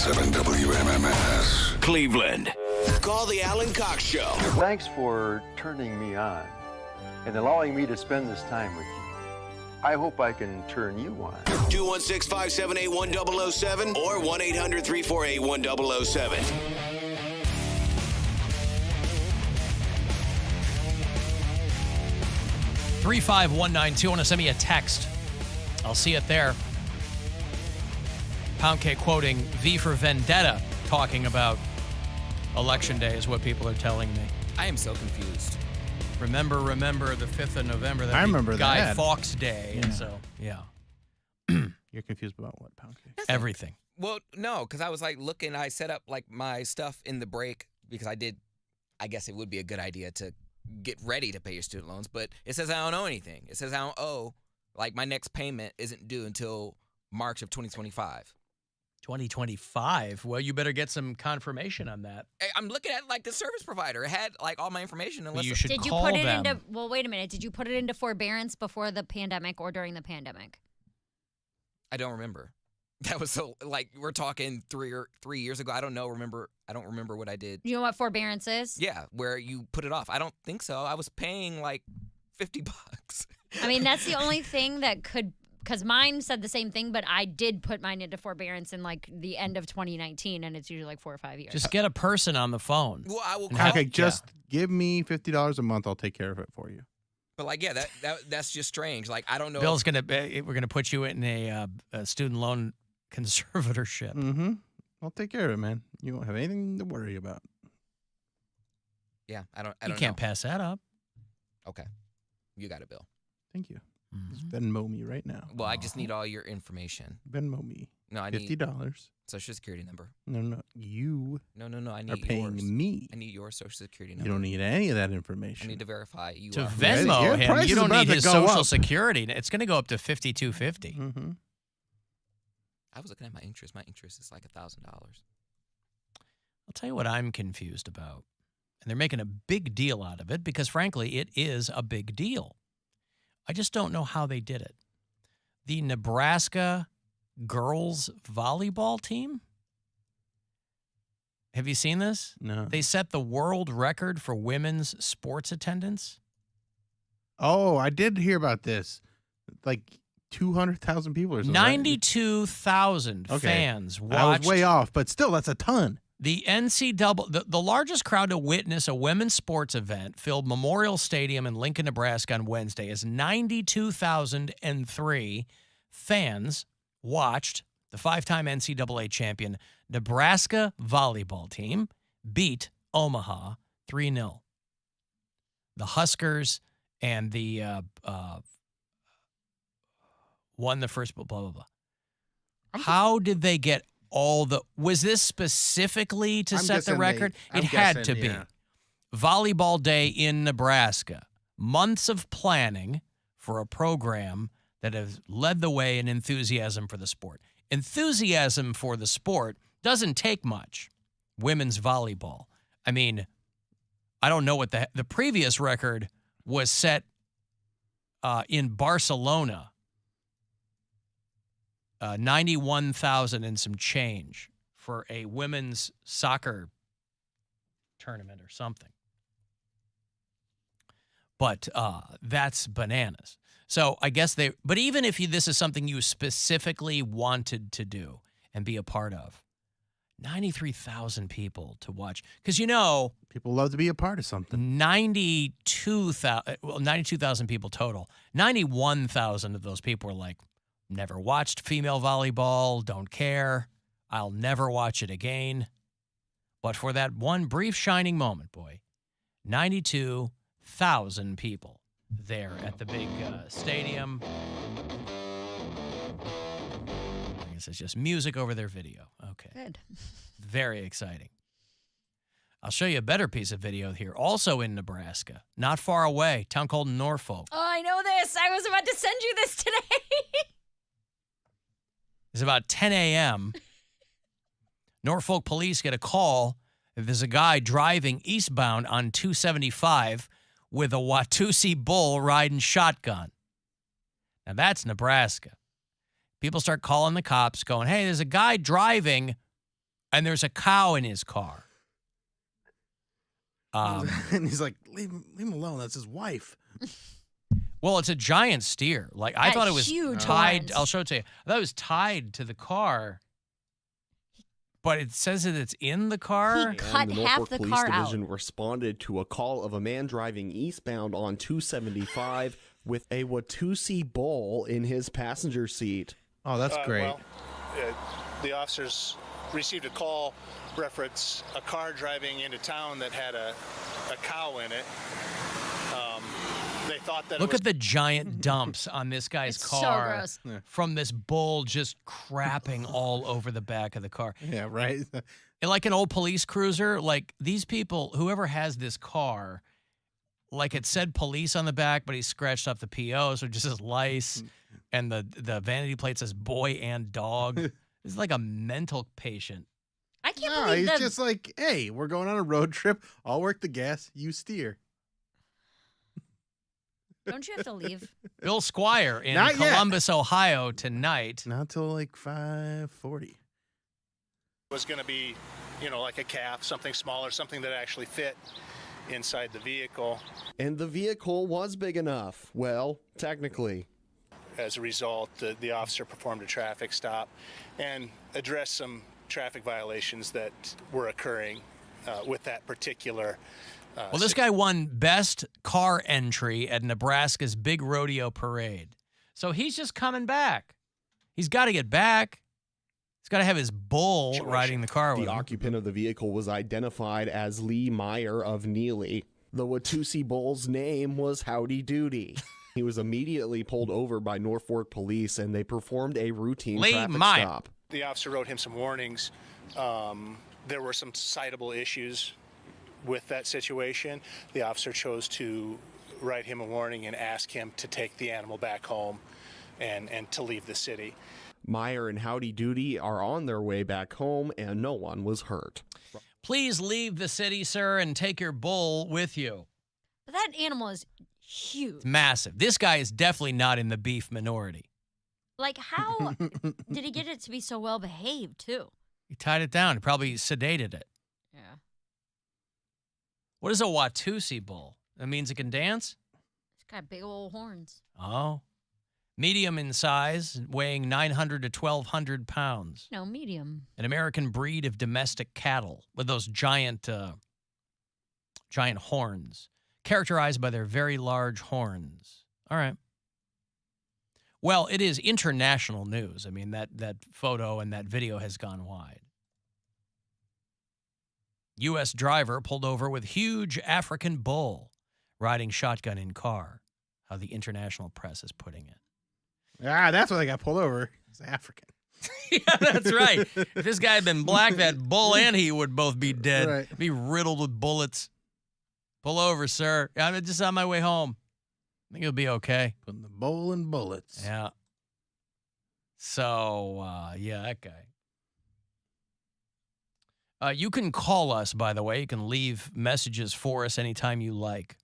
98.7 WMMS. Cleveland. Call the Alan Cox Show. Thanks for turning me on and allowing me to spend this time with you. I hope I can turn you on. 216-578-1007 or 1-800-348-1007. $35192. Want to send me a text? I'll see it there. Poundcake quoting V for Vendetta, talking about Election Day is what people are telling me. I am so confused. Remember the 5th of November. I remember Guy that. Fawkes Day. Yeah. And so, yeah. You're confused about what, Poundcake? Everything. Well, no, because I was like looking, I set up like my stuff in the break because I guess it would be a good idea to get ready to pay your student loans, but it says I don't owe anything. It says I don't owe, like my next payment isn't due until March of 2025. 2025? Well, you better get some confirmation on that. I'm looking at like the service provider. It had like all my information. Unless You should Did you call put it them. into? Well, wait a minute. Did you put it into forbearance before the pandemic or during the pandemic? I don't remember. That was so like we're talking 3 years ago. I don't remember what I did. You know what forbearance is? Yeah, where you put it off. I don't think so. I was paying like $50. I mean, that's the only thing that could, because mine said the same thing, but I did put mine into forbearance in like the end of 2019, and it's usually like 4 or 5 years. Just get a person on the phone. Well, I will And call. have- Okay, just give me $50 a month. I'll take care of it for you. But like, yeah, that's just strange. Like, I don't know. Bill's we're gonna put you in a student loan conservatorship. Mm-hmm. I'll take care of it, man. You won't have anything to worry about. Yeah, I don't. You can't pass that up. Okay, you got it, Bill. Thank you. Mm-hmm. Just Venmo me right now. Well, I just need all your information. Venmo me. No, I need $50. social security number. No. You No, I need are paying yours. me. I need your social security number. You don't need any of that I information. need to verify you To are. Venmo Your him, price you is don't about need to his go social up. security. It's going to go up to $5,250. Mm-hmm. I was looking at my interest. My interest is like $1,000. I'll tell you what I'm confused about. And they're making a big deal out of it because, frankly, it is a big deal. I just don't know how they did it. The Nebraska girls volleyball team? Have you seen this? No. They set the world record for women's sports attendance. Oh, I did hear about this. Like 200,000 people or something. right? 92,000 Okay. fans I watched. was way off, but still, that's a ton. The NCAA, the largest crowd to witness a women's sports event filled Memorial Stadium in Lincoln, Nebraska on Wednesday as 92,003 fans watched the five-time NCAA champion Nebraska volleyball team beat Omaha 3-0. The Huskers and the won the first blah, blah, blah. How did they get was this specifically to I'm set the guessing record? I'm It had guessing, to be. yeah. Volleyball Day in Nebraska. Months of planning for a program that has led the way in enthusiasm for the sport. Enthusiasm for the sport doesn't take much. Women's volleyball. I mean, I don't know what the previous record was set in Barcelona. 91,000 and some change for a women's soccer tournament or something. But that's bananas. So I guess but even if this is something you specifically wanted to do and be a part of, 93,000 people to watch. Because, People love to be a part of something. 92,000 people total. 91,000 of those people were like, never watched female volleyball, don't care. I'll never watch it again. But for that one brief shining moment, boy, 92,000 people there at the big stadium. I guess it's just music over their video. Okay. Good. Very exciting. I'll show you a better piece of video here, also in Nebraska, not far away, town called Norfolk. Oh, I know this. I was about to send you this today. It's about 10 a.m. Norfolk police get a call that there's a guy driving eastbound on 275 with a Watusi bull riding shotgun. Now, that's Nebraska. People start calling the cops, going, hey, there's a guy driving And there's a cow in his car. And he's like, leave him alone. That's his wife. Well, it's a giant steer. Like I That thought it was huge tied. horns. I'll show it to you. I thought it was tied to the car, but it says that it's in the car. He cut the half Norfolk the Police car Division out. responded to a call of a man driving eastbound on 275 with a Watusi bull in his passenger seat. Oh, that's great. Well, the officers received a call reference a car driving into town that had a cow in it. They thought that Look it was at the giant dumps on this guy's It's so car gross. from this bull just crapping all over the back of the car. Yeah, right. And like an old police cruiser, like these people, whoever has this car, like it said police on the back, but he scratched off the PO, so it just says lice, and the vanity plate says boy and dog. This is like a mental patient. I can't No, believe he's that. just like, hey, we're going on a road trip. I'll work the gas. You steer. Don't you have to leave? Bill Squire in Not yet. Columbus, Ohio tonight. Not till like 5:40. was going to be, like a calf, something smaller, something that actually fit inside the vehicle. And the vehicle was big enough. Well, technically. As a result, the officer performed a traffic stop and addressed some traffic violations that were occurring with that particular. Well, this guy won best car entry at Nebraska's big rodeo parade. So he's just coming back. He's got to get back. He's got to have his bull riding the car with The him. occupant of the vehicle was identified as Lee Meyer of Neely. The Watusi bull's name was Howdy Doody. He was immediately pulled over by Norfolk police, and they performed a routine Lee traffic Meyer. stop. The officer wrote him some warnings. There were some citable issues with that situation. The officer chose to write him a warning and ask him to take the animal back home and to leave the city. Meyer and Howdy Doody are on their way back home, and no one was hurt. Please leave the city, sir, and take your bull with you. But that animal is huge. It's massive. This guy is definitely not in the beef minority. Like, how did he get it to be so well behaved, too? He tied it down. He probably sedated it. Yeah. What is a Watusi bull? That means it can dance? It's got big old horns. Oh. Medium in size, weighing 900 to 1,200 pounds. No, medium. An American breed of domestic cattle with those giant horns, characterized by their very large horns. All right. Well, it is international news. I mean, that photo and that video has gone wide. U.S. driver pulled over with huge African bull riding shotgun in car. How the international press is putting it. Ah, that's why they got pulled over. He's African. Yeah, that's right. If this guy had been black, that bull and he would both be dead. Right. Be riddled with bullets. Pull over, sir. I'm just on my way home. I think it'll be okay. Putting the bowl in bullets. Yeah. So, yeah, that guy. You can call us, by the way. You can leave messages for us anytime you like.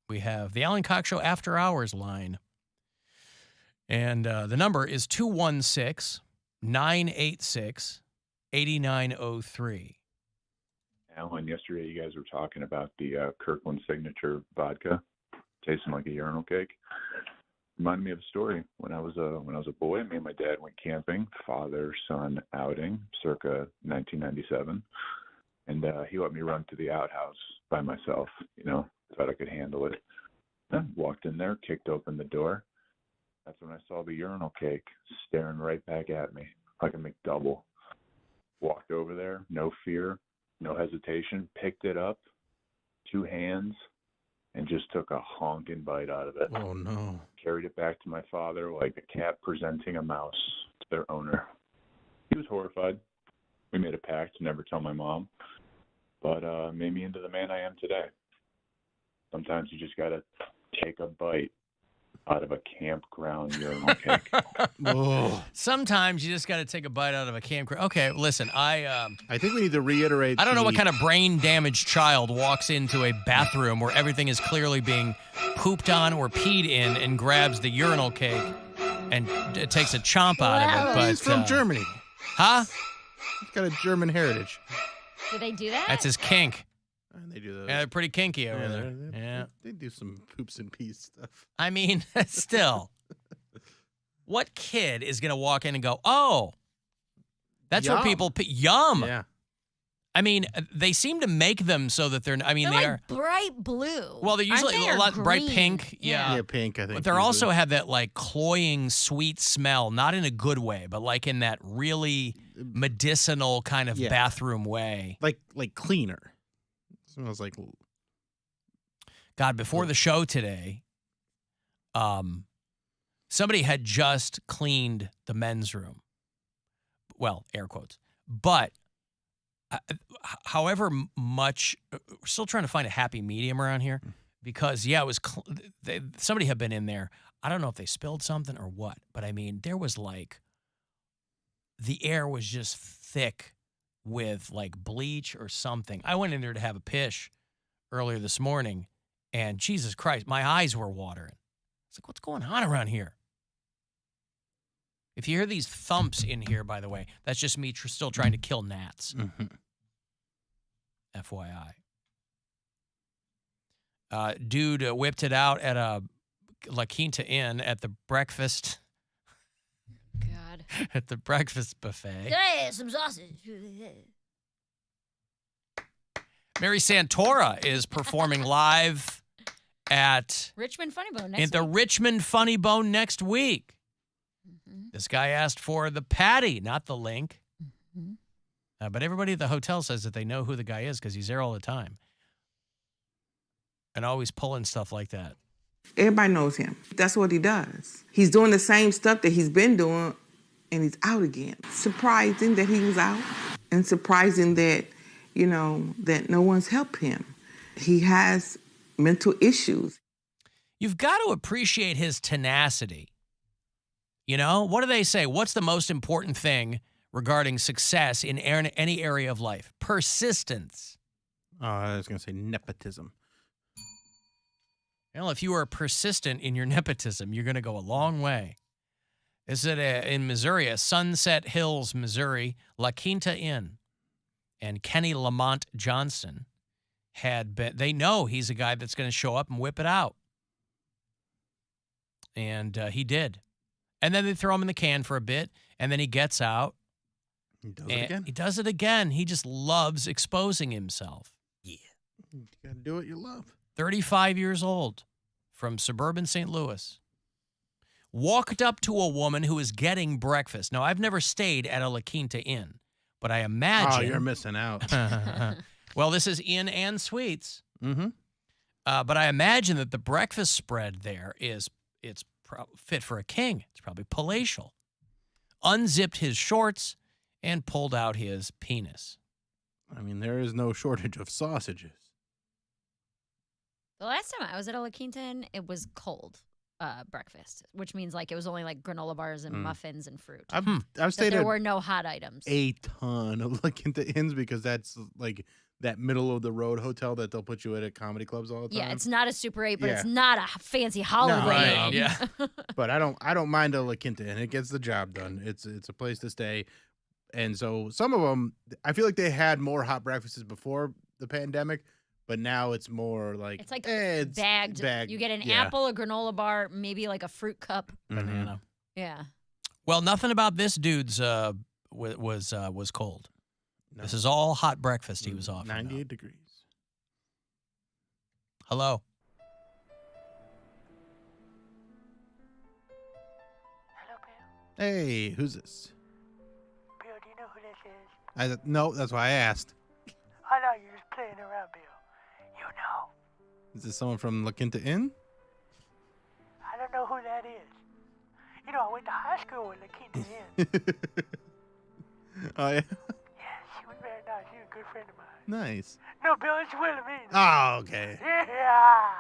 We have the Alan Cox Show After Hours line. And the number is 216-986-8903. Alan, yesterday you guys were talking about the Kirkland Signature vodka, tasting like a urinal cake. Reminded me of a story. When I was a boy, me and my dad went camping, father-son outing, circa 1997, and he let me run to the outhouse by myself. Thought I could handle it. I walked in there, kicked open the door. That's when I saw the urinal cake staring right back at me like a McDouble. Walked over there, no fear, no hesitation, picked it up, 2 hands, and just took a honking bite out of it. Oh, no. Carried it back to my father like a cat presenting a mouse to their owner. He was horrified. We made a pact to never tell my mom, but made me into the man I am today. Sometimes you just got to take a bite out of a campground urinal cake. Oh. Sometimes you just got to take a bite out of a campground. Okay, listen, I think we need to reiterate. I don't know what kind of brain-damaged child walks into a bathroom where everything is clearly being pooped on or peed in and grabs the urinal cake and takes a chomp out of it. But He's from Germany. Huh? He's got a German heritage. Do they do that? That's his kink. And they do those. Yeah, they're pretty kinky over Yeah, there. they- Yeah. They do some poops and peas stuff. I mean, still. What kid is going to walk in and go, oh, that's where Yum. people, yum. Yeah. I mean, they seem to make them so that they're, I mean, They're they like are. bright blue. Well, they're usually Aren't they, a or lot bright green? pink. Yeah. Yeah, pink, I think. But they usually. also have that like cloying, sweet smell, not in a good way, but like in that really medicinal kind of Yeah. bathroom way. like cleaner. Smells like God, before the show today, somebody had just cleaned the men's room. Well, air quotes. But however much, we're still trying to find a happy medium around here because, yeah, it was somebody had been in there. I don't know if they spilled something or what, but I mean, there was like, the air was just thick with like bleach or something. I went in there to have a pish earlier this morning, and Jesus Christ, my eyes were watering. It's like, what's going on around here? If you hear these thumps in here, by the way, that's just me still trying to kill gnats. Mm-hmm. FYI. Dude whipped it out at a La Quinta Inn at the breakfast. God. At the breakfast buffet. Hey, some sausage. Mary Santora is performing live at Richmond Funny Bone in next the week. Richmond Funny Bone next week. Mm-hmm. This guy asked for the patty, not the link. Mhm. But everybody at the hotel says that they know who the guy is because he's there all the time. And always pulling stuff like that. Everybody knows him. That's what he does. He's doing the same stuff that he's been doing, and he's out again. Surprising that he was out, and surprising that, you know, that no one's helped him. He has mental issues. You've got to appreciate his tenacity. You know, what do they say? What's the most important thing regarding success in any area of life? Persistence. I was going to say nepotism. Well, if you are persistent in your nepotism, you're going to go a long way. This is in Missouri, Sunset Hills, Missouri, La Quinta Inn. And Kenny Lamont Johnson had been, they know he's a guy that's going to show up and whip it out. And he did. And then they throw him in the can for a bit, and then he gets out. He does it again. He does it again. He just loves exposing himself. Yeah. You got to do what you love. 35 years old, from suburban St. Louis. Walked up to a woman who was getting breakfast. Now, I've never stayed at a La Quinta Inn, but I imagine. Oh, you're missing out. Well, this is Inn and Suites. Mm-hmm. But I imagine that the breakfast spread there it's fit for a king. It's probably palatial. Unzipped his shorts and pulled out his penis. I mean, there is no shortage of sausages. The last time I was at a La Quinta Inn, it was cold breakfast, which means like it was only like granola bars and muffins and fruit. I've stayed there at were no hot items. a ton of La Quinta Inns because that's like that middle of the road hotel that they'll put you at comedy clubs all the time. Yeah, it's not a Super 8, but Yeah. it's not a fancy holiday right, Inn. yeah. But I don't mind a La Quinta Inn. It gets the job done. It's a place to stay. And so some of them, I feel like they had more hot breakfasts before the pandemic, but now it's more like It's like it's bagged. You get an yeah. apple, a granola bar, maybe like a fruit cup. Banana. Yeah. Well, nothing about this dude's was cold. No. This is all hot breakfast he was offering. 98 degrees. Hello. Hey, who's this? Bill, do you know who this is? No, that's why I asked. I know you're just playing around, Bill. You know. Is this someone from La Quinta Inn? I don't know who that is. You know, I went to high school with La Quinta Inn. Oh, yeah? Yeah, she was very nice. She was a good friend of mine. Nice. No, Bill, it's Wilhelmina. Oh, okay. Yeah.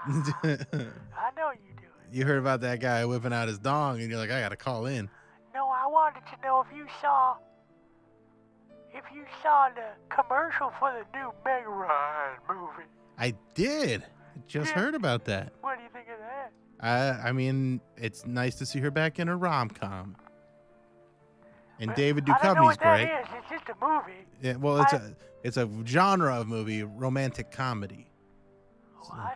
I know you do it. You heard about that guy whipping out his dong, and you're like, I got to call in. No, I wanted to know if you saw the commercial for the new Meg Ryan movie. I did. I just heard about that. What do you think of that? I mean, it's nice to see her back in a rom-com. And David I don't know Duchovny's what that great. is. It's just a movie. Yeah, well, it's a genre of movie, romantic comedy.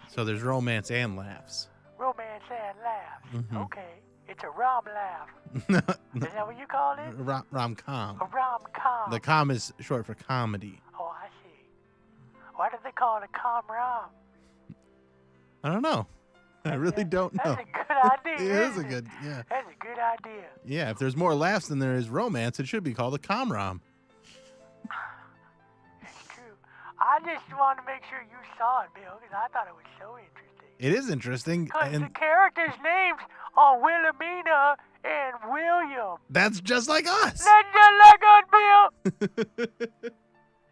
So there's romance and laughs. Romance and laughs. Mhm. Okay. It's a rom laugh. Is that what you call it? Rom-com. A rom-com. The com is short for comedy. Oh, I see. Why do they call it a com-rom? I don't know. I really don't know. That's a good idea. It is a good, yeah. That's a good idea. Yeah, if there's more laughs than there is romance, it should be called a com-rom. It's true. I just wanted to make sure you saw it, Bill, because I thought it was so interesting. It is interesting, Because the and characters' names are Wilhelmina and William. that's just like us. That's just like us, Bill.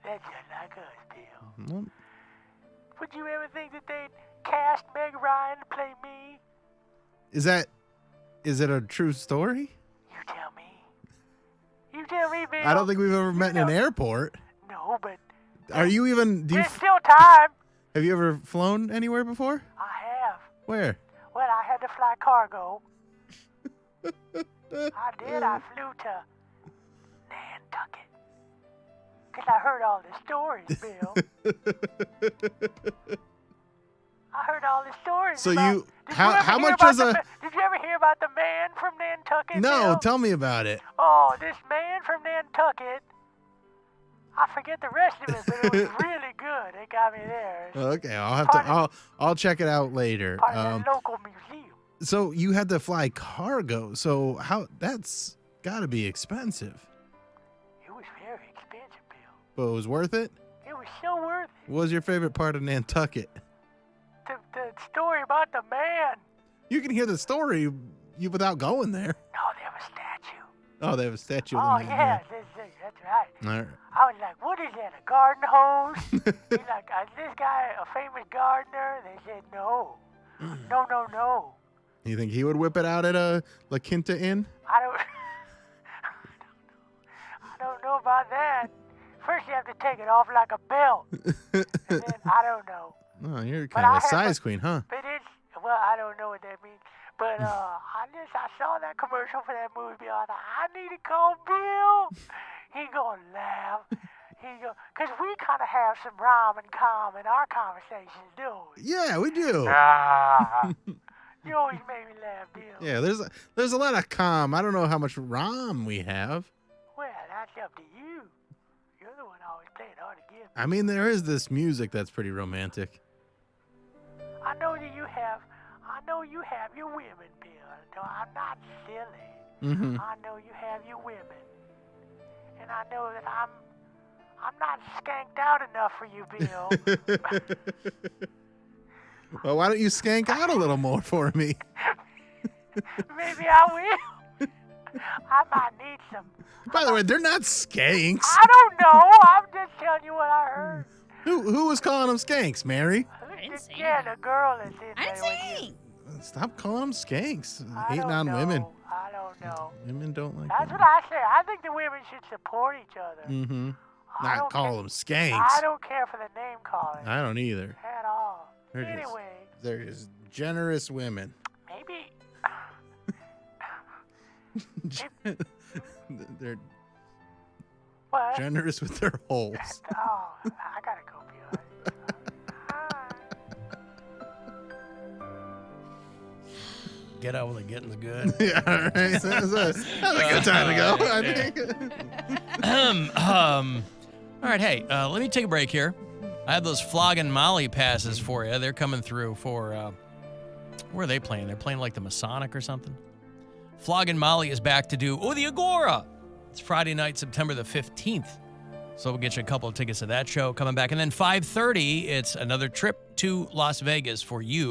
That's just like us, Bill. Well, Would you ever think that they'd cast Meg Ryan to play me? is it a true story? You tell me. You tell me, Bill. I don't think we've ever met in an airport. No, but Are you even? there's still time. Have you ever flown anywhere before? I have. Where? Well, I had to fly cargo. I did. I flew to Nantucket. Because I heard all the stories, Bill. I heard all the stories. So about, you, did how you ever how hear much about is the a? ma- Did you ever hear about the man from Nantucket? No, Bill? tell me about it. Oh, this man from Nantucket. I forget the rest of it, but it was really good. It got me there. Okay, I'll have to. I'll check it out later. Part of that local museum. So you had to fly cargo. So how? That's got to be expensive. It was very expensive, Bill. But it was worth it. It was so worth it. What was your favorite part of Nantucket? The story about the man. You can hear the story without going there. No, they have a statue. Oh, they have a statue. Oh, of the man. yeah, that's right. All right. I was like, what is that, a garden hose? He's like, is this guy a famous gardener? They said, no. No. You think he would whip it out at a La Quinta Inn? I don't know about that. First you have to take it off like a belt. And then, I don't know. Oh, you're But kind of I a have size queen, huh? But it's, well, I don't know what that means. But I saw that commercial for that movie, Bill. I thought, I need to call Bill. He gonna laugh. Because we kind of have some rom and com in our conversations, don't we? Yeah, we do. You always make me laugh, Bill. Yeah, there's a lot of calm. I don't know how much rom we have. Well, that's up to you. You're the one always playing hard to get. I mean, there is this music that's pretty romantic. I know that you have your women, Bill. No, I'm not silly. Mm-hmm. I know you have your women. And I know that I'm not skanked out enough for you, Bill. Well, why don't you skank out a little more for me? Maybe I will. I might need some. By the way, they're not skanks. I don't know. I'm just telling you what I heard. Who was calling them skanks, Mary? Yeah, the girl is in there. I didn't say anything. Stop calling them skanks. I Hating don't on know. women. I don't know. Women don't like That's that. what I say. I think the women should support each other. Mm-hmm. I Not don't call care- them skanks. I don't care for the name calling I don't either. at all. They're just- Anyway, They're just generous women. maybe They're what? generous with their holes. Oh, I gotta go, Bill. Get out when the getting's good. Yeah, all right. That's a good time to go, I think. All right, hey, let me take a break here. I have those Flogging Molly passes for you. They're coming through for, where are they playing? They're playing like the Masonic or something. Flogging Molly is back to do, the Agora. It's Friday night, September the 15th. So we'll get you a couple of tickets to that show coming back. And then 5:30, it's another trip to Las Vegas for you.